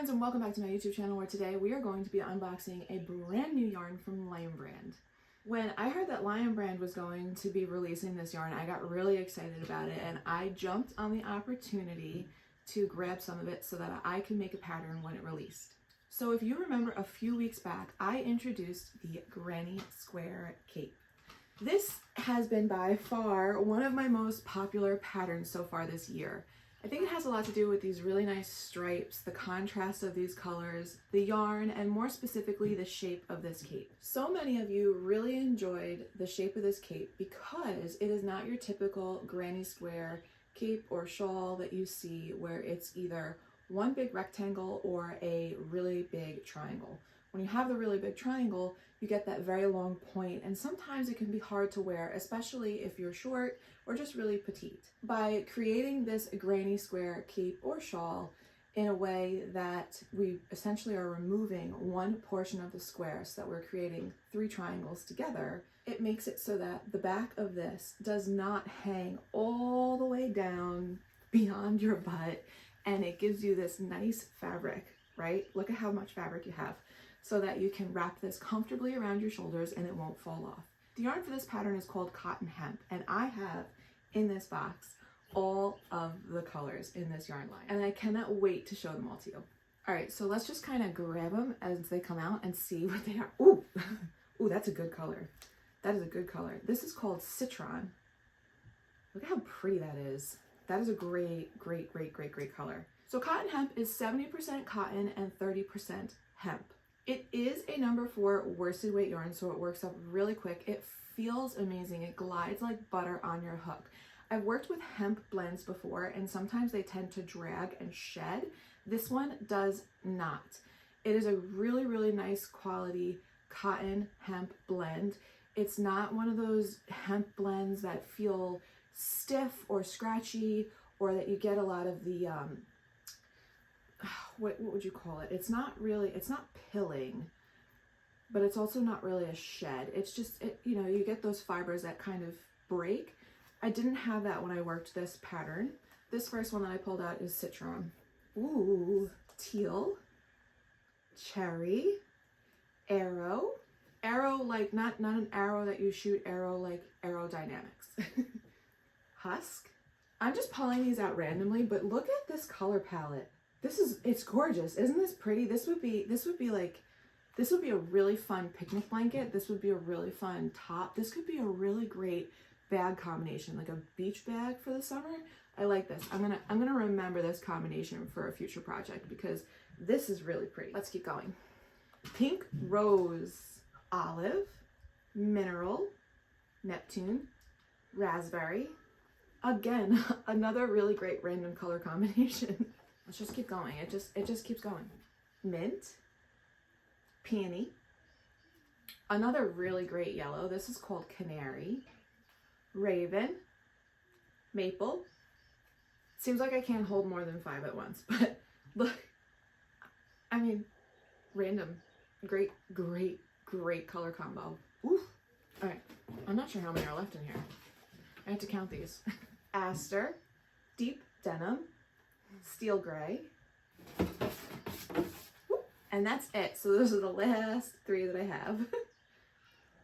friends, and welcome back to my YouTube channel, where today we are going to be unboxing a brand new yarn from Lion Brand. When I heard that Lion Brand was going to be releasing this yarn, I got really excited about it, and I jumped on the opportunity to grab some of it so that I could make a pattern when it released. So if you remember, a few weeks back I introduced the Granny Square Cape. This has been by far one of my most popular patterns so far this year. I think it has a lot to do with these really nice stripes, the contrast of these colors, the yarn, and more specifically the shape of this cape. So many of you really enjoyed the shape of this cape because it is not your typical granny square cape or shawl that you see where it's either one big rectangle or a really big triangle. When you have the really big triangle, you get that very long point, and sometimes it can be hard to wear, especially if you're short or just really petite. By creating this granny square cape or shawl in a way that we essentially are removing one portion of the square so that we're creating three triangles together, it makes it so that the back of this does not hang all the way down beyond your butt, and it gives you this nice fabric, right? Look at how much fabric you have, so that you can wrap this comfortably around your shoulders and it won't fall off. The yarn for this pattern is called Cotton Hemp, and I have in this box all of the colors in this yarn line, and I cannot wait to show them all to you. All right, so let's just kind of grab them as they come out and see what they are. Ooh, ooh, that's a good color. That is a good color. This is called Citron. Look at how pretty that is. That is a great, great, great, great, great color. So Cotton Hemp is 70% cotton and 30% hemp. It is a number 4 worsted weight yarn, so it works up really quick. It feels amazing. It glides like butter on your hook. I've worked with hemp blends before, and sometimes they tend to drag and shed. This one does not. It is a really, really nice quality cotton hemp blend. It's not one of those hemp blends that feel stiff or scratchy, or that you get a lot of the what would you call it? It's not pilling, but it's also not really a shed. It's just, you know, you get those fibers that kind of break. I didn't have that when I worked this pattern. This first one that I pulled out is Citron. Ooh, teal, cherry, arrow, like not an arrow that you shoot, arrow like aerodynamics. Husk. I'm just pulling these out randomly, but look at this color palette. It's gorgeous. Isn't this pretty? This would be a really fun picnic blanket. This would be a really fun top. This could be a really great bag combination, like a beach bag for the summer. I like this. I'm gonna remember this combination for a future project because this is really pretty. Let's keep going. Pink, rose, olive, mineral, Neptune, raspberry. Again, another really great random color combination. Let's just keep going. It just keeps going. Mint, peony, another really great yellow. This is called Canary, raven, maple. Seems like I can't hold more than 5 at once, but look, I mean, random, great, great, great color combo. Oof. All right, I'm not sure how many are left in here. I have to count these. Aster, deep denim, steel gray, and that's it. So those are the last 3 that I have.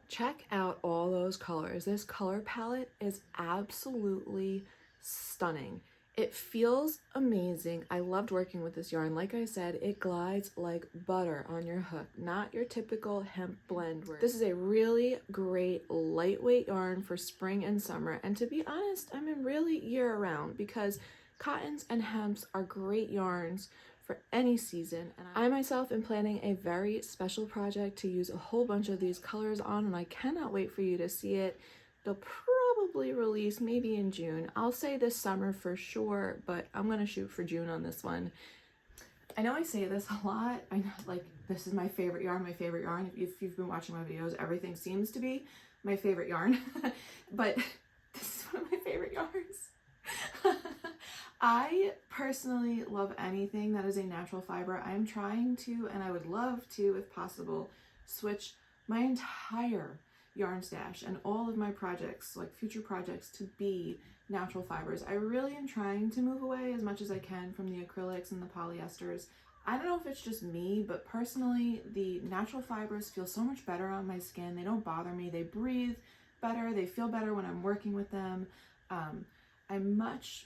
Check out all those colors. This color palette is absolutely stunning. It feels amazing. I loved working with this yarn. Like I said, it glides like butter on your hook, not your typical hemp blend. This is a really great lightweight yarn for spring and summer, and to be honest, I mean really year round, because cottons and hemps are great yarns for any season. And I myself am planning a very special project to use a whole bunch of these colors on, and I cannot wait for you to see it. They'll probably release maybe in June. I'll say this summer for sure, but I'm gonna shoot for June on this one. I know I say this a lot. I know, like, this is my favorite yarn, my favorite yarn. If you've been watching my videos, everything seems to be my favorite yarn, but this is one of my favorite yarns. I personally love anything that is a natural fiber. I'm trying to, and I would love to, if possible, switch my entire yarn stash and all of my projects, like future projects, to be natural fibers. I really am trying to move away as much as I can from the acrylics and the polyesters. I don't know if it's just me, but personally, the natural fibers feel so much better on my skin. They don't bother me. They breathe better. They feel better when I'm working with them. I much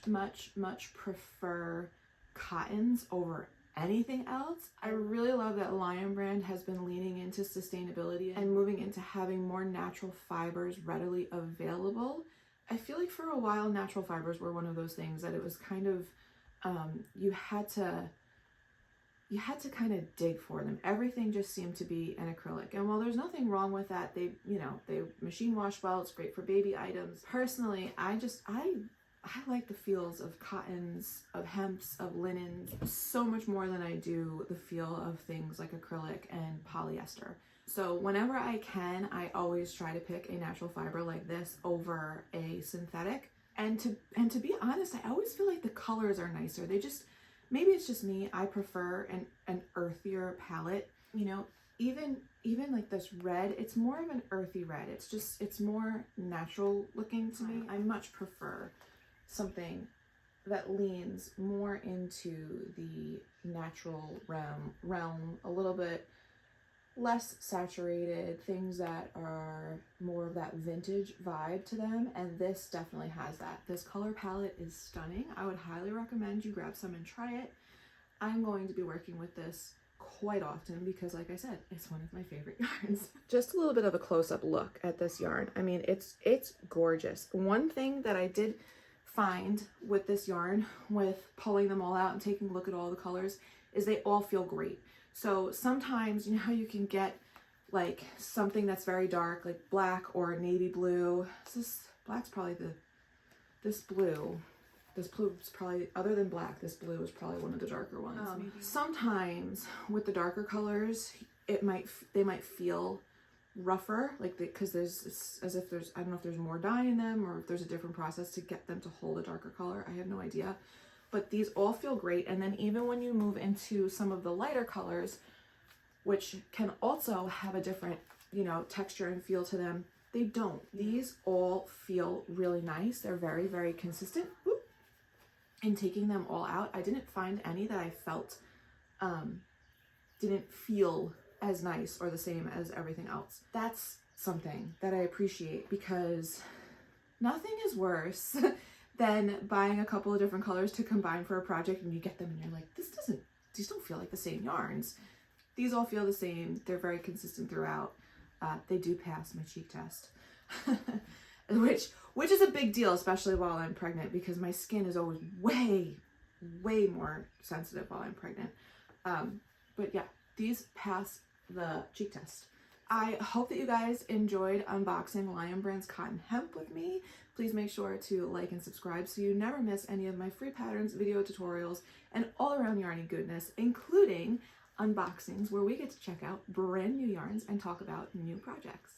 prefer cottons over anything else. I really love that Lion Brand has been leaning into sustainability and moving into having more natural fibers readily available. I feel like for a while, natural fibers were one of those things that it was kind of, you had to kind of dig for them. Everything just seemed to be an acrylic. And while there's nothing wrong with that, they machine wash well, it's great for baby items. Personally, I like the feels of cottons, of hemps, of linens, so much more than I do the feel of things like acrylic and polyester. So whenever I can, I always try to pick a natural fiber like this over a synthetic. And to be honest, I always feel like the colors are nicer. Maybe it's just me. I prefer an earthier palette. You know, even like this red, it's more of an earthy red. It's more natural looking to me. I much prefer something that leans more into the natural realm, a little bit less saturated, things that are more of that vintage vibe to them, and this definitely has that. This color palette is stunning. I would highly recommend you grab some and try it. I'm going to be working with this quite often because, like I said, it's one of my favorite yarns. Just a little bit of a close-up look at this yarn. I mean, it's gorgeous. One thing that I did find with this yarn, with pulling them all out and taking a look at all the colors, is they all feel great. So sometimes, you know how you can get like something that's very dark, like black or navy blue. Black's probably this blue is probably, other than black, this blue is probably one of the darker ones. Sometimes with the darker colors, they might feel rougher, like because it's as if I don't know if there's more dye in them or if there's a different process to get them to hold a darker color. I have no idea. But these all feel great. And then even when you move into some of the lighter colors, which can also have a different, you know, texture and feel to them, they don't. These all feel really nice. They're very, very consistent. Whoop. In taking them all out, I didn't find any that I felt didn't feel as nice or the same as everything else. That's something that I appreciate, because nothing is worse than buying a couple of different colors to combine for a project and you get them and you're like, these don't feel like the same yarns. These all feel the same. They're very consistent throughout. They do pass my cheek test, which is a big deal, especially while I'm pregnant, because my skin is always way more sensitive while I'm pregnant. But yeah, these pass the cheek test. I hope that you guys enjoyed unboxing Lion Brand's Cotton Hemp with me. Please make sure to like and subscribe so you never miss any of my free patterns, video tutorials, and all around yarny goodness, including unboxings where we get to check out brand new yarns and talk about new projects.